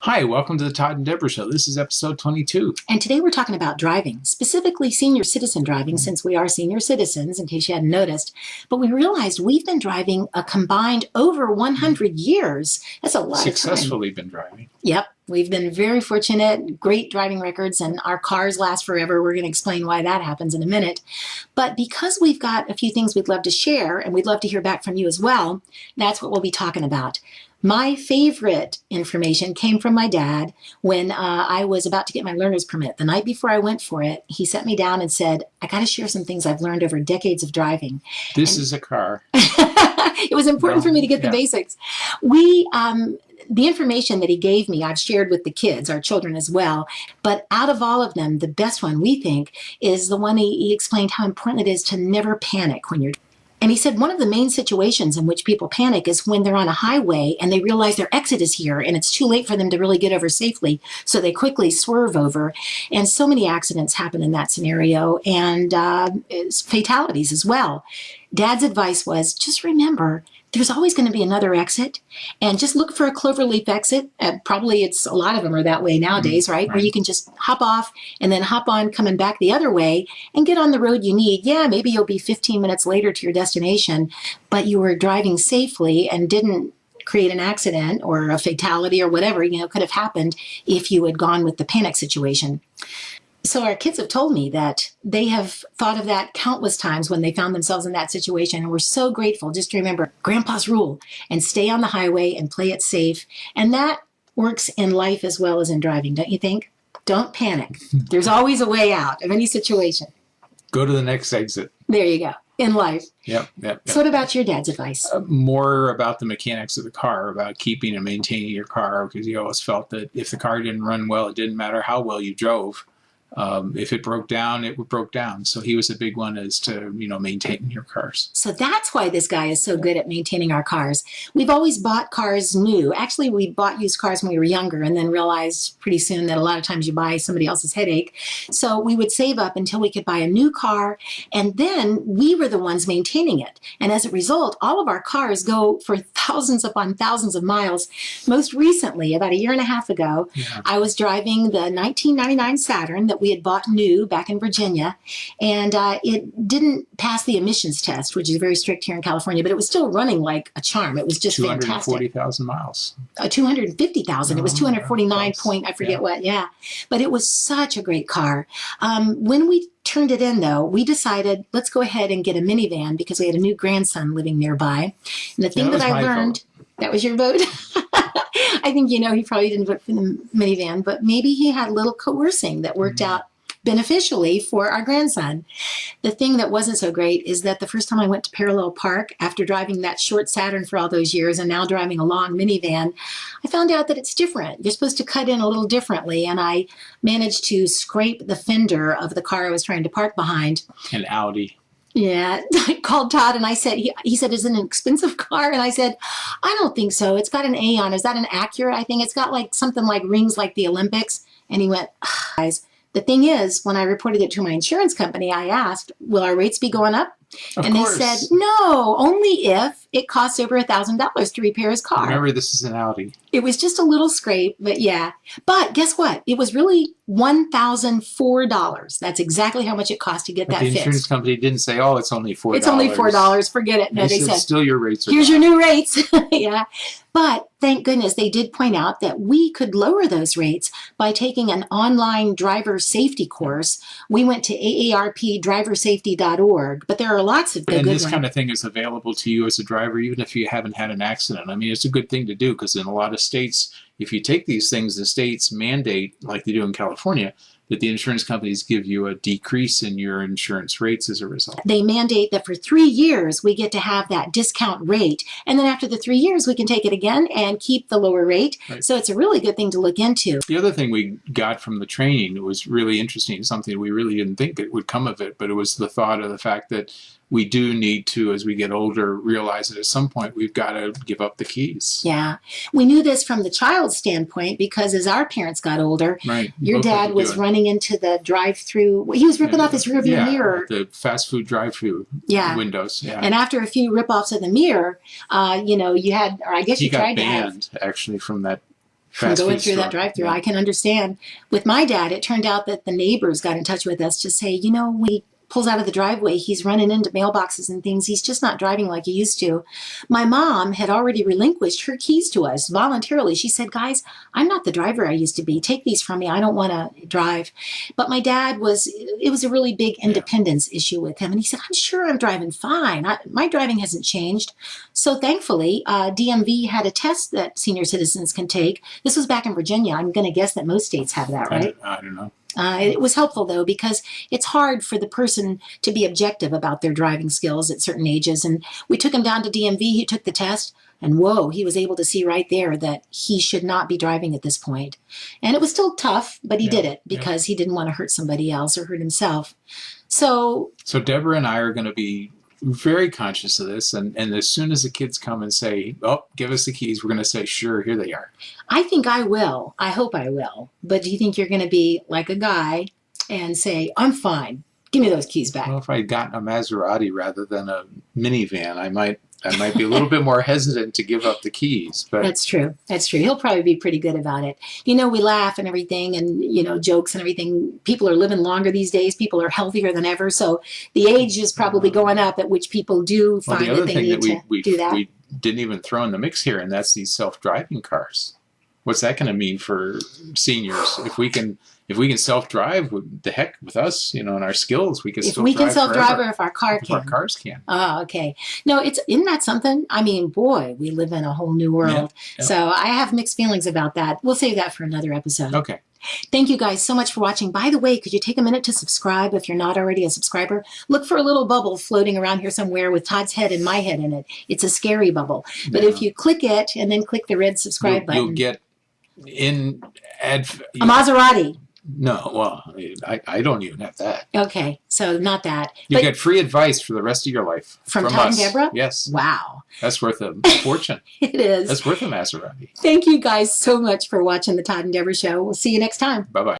Hi, welcome to the Todd and Debra Show. This is episode 22. And today we're talking about driving, specifically senior citizen driving, since we are senior citizens, in case you hadn't noticed. But we realized we've been driving a combined over 100 years. That's a lot of time. Successfully been driving. Yep. We've been very fortunate, great driving records, and our cars last forever. We're going to explain why that happens in a minute. But because we've got a few things we'd love to share, and we'd love to hear back from you as well, that's what we'll be talking about. My favorite information came from my dad when I was about to get my learner's permit. The night before I went for it, he sat me down and said, I got to share some things I've learned over decades of driving. This is a car. It was important for me to get the basics. The information that he gave me, I've shared with the kids, our children as well. But out of all of them, the best one, we think, is the one he explained how important it is to never panic when you're. And he said one of the main situations in which people panic is when they're on a highway and they realize their exit is here and it's too late for them to really get over safely. So they quickly swerve over. And so many accidents happen in that scenario, and fatalities as well. Dad's advice was just remember, there's always going to be another exit, and just look for a cloverleaf exit. Probably it's a lot of them are that way nowadays, right? Where you can just hop off and then hop on coming back the other way and get on the road you need. Yeah, maybe you'll be 15 minutes later to your destination, but you were driving safely and didn't create an accident or a fatality or whatever, could have happened if you had gone with the panic situation. So our kids have told me that they have thought of that countless times when they found themselves in that situation. And we're so grateful. Just to remember Grandpa's rule and stay on the highway and play it safe. And that works in life as well as in driving, don't you think? Don't panic. There's always a way out of any situation. Go to the next exit. There you go. In life. Yep. So what about your dad's advice? More about the mechanics of the car, about keeping and maintaining your car, because he always felt that if the car didn't run well, it didn't matter how well you drove. If it broke down, it broke down. So he was a big one as to, maintaining your cars. So that's why this guy is so good at maintaining our cars. We've always bought cars new. Actually, we bought used cars when we were younger and then realized pretty soon that a lot of times you buy somebody else's headache. So we would save up until we could buy a new car, and then we were the ones maintaining it. And as a result, all of our cars go for thousands upon thousands of miles. Most recently, about a year and a half ago, I was driving the 1999 Saturn that we had bought new back in Virginia, and it didn't pass the emissions test, which is very strict here in California, but it was still running like a charm. It was just 240,000 miles. 250,000. It was 249 point, I forget what. Yeah. But it was such a great car. When we turned it in, though, we decided, let's go ahead and get a minivan because we had a new grandson living nearby. And the thing that I learned, that was your vote? I think, he probably didn't vote for the minivan, but maybe he had a little coercing that worked out beneficially for our grandson. The thing that wasn't so great is that the first time I went to Parallel Park, after driving that short Saturn for all those years and now driving a long minivan, I found out that it's different. You're supposed to cut in a little differently, and I managed to scrape the fender of the car I was trying to park behind. An Audi. Yeah, I called Todd and I said, he said, is it an expensive car? And I said, I don't think so. It's got an A on. Is that an Acura? I think it's got like something like rings like the Olympics. And he went, guys, the thing is, when I reported it to my insurance company, I asked, will our rates be going up? Of and course. They said, no, only if it costs over $1,000 to repair his car. Remember, this is an Audi. It was just a little scrape, but yeah. But guess what? It was really $1,004. That's exactly how much it cost to get that fixed. The insurance fixed. company didn't say, oh, it's only $4. It's only $4. Forget it. No, they said, still your rates are here's down. your new rates. Yeah. But thank goodness they did point out that we could lower those rates by taking an online driver safety course. We went to aarpdriversafety.org, but there are lots of good ones. And this kind of thing is available to you as a driver, even if you haven't had an accident. I mean, it's a good thing to do because in a lot of states, if you take these things, the states mandate, like they do in California, that the insurance companies give you a decrease in your insurance rates as a result. They mandate that for 3 years, we get to have that discount rate. And then after the 3 years, we can take it again and keep the lower rate. Right. So it's a really good thing to look into. The other thing we got from the training was really interesting, something we really didn't think it would come of it, but it was the thought of the fact that we do need to, as we get older, realize that at some point we've got to give up the keys. Yeah. We knew this from the child's standpoint because as our parents got older, your dad was running into the drive-through. He was ripping off his rearview mirror. The fast food drive-through windows. Yeah. And after a few rip-offs of the mirror, you had, or I guess you tried to have. He got banned, actually, from that from Fast going food through store. that drive-through. Yeah. I can understand. With my dad, it turned out that the neighbors got in touch with us to say, you know, when he pulls out of the driveway, he's running into mailboxes and things. He's just not driving like he used to. My mom had already relinquished her keys to us voluntarily. She said, guys, I'm not the driver I used to be. Take these from me. I don't want to drive. But my dad it was a really big independence issue with him. And he said, I'm sure I'm driving fine. My driving hasn't changed. So thankfully, DMV had a test that senior citizens can take. This was back in Virginia. I'm going to guess that most states have that, right? I don't know. It was helpful, though, because it's hard for the person to be objective about their driving skills at certain ages. And we took him down to DMV. He took the test, and whoa, he was able to see right there that he should not be driving at this point. And it was still tough, but he did it because he didn't want to hurt somebody else or hurt himself. So Debra and I are going to be very conscious of this, and as soon as the kids come and say, oh, give us the keys, we're going to say, sure, here they are. I think I will. I hope I will. But do you think you're going to be like a guy and say, I'm fine, give me those keys back? Well, if I'd gotten a Maserati rather than a minivan, I might be a little bit more hesitant to give up the keys. But That's true. He'll probably be pretty good about it. You know, we laugh and everything and, you know, jokes and everything. People are living longer these days. People are healthier than ever. So the age is probably going up at which people do find that they need to do that. We didn't even throw in the mix here, and that's these self-driving cars. What's that going to mean for seniors? If we can self-drive, the heck with us, you know, and our skills, we can still drive. If we can self-drive, or if our car if can. our cars can. Oh, okay. No, isn't that something? I mean, boy, we live in a whole new world. Yeah. So I have mixed feelings about that. We'll save that for another episode. Okay. Thank you guys so much for watching. By the way, could you take a minute to subscribe if you're not already a subscriber? Look for a little bubble floating around here somewhere with Todd's head and my head in it. It's a scary bubble. But if you click it and then click the red subscribe button. You'll get a Maserati. No, well, I don't even have that. Okay, so not that. You get free advice for the rest of your life. From Todd us. And Debra? Yes. Wow. That's worth a fortune. It is. That's worth a Maserati. Thank you guys so much for watching the Todd and Debra Show. We'll see you next time. Bye-bye.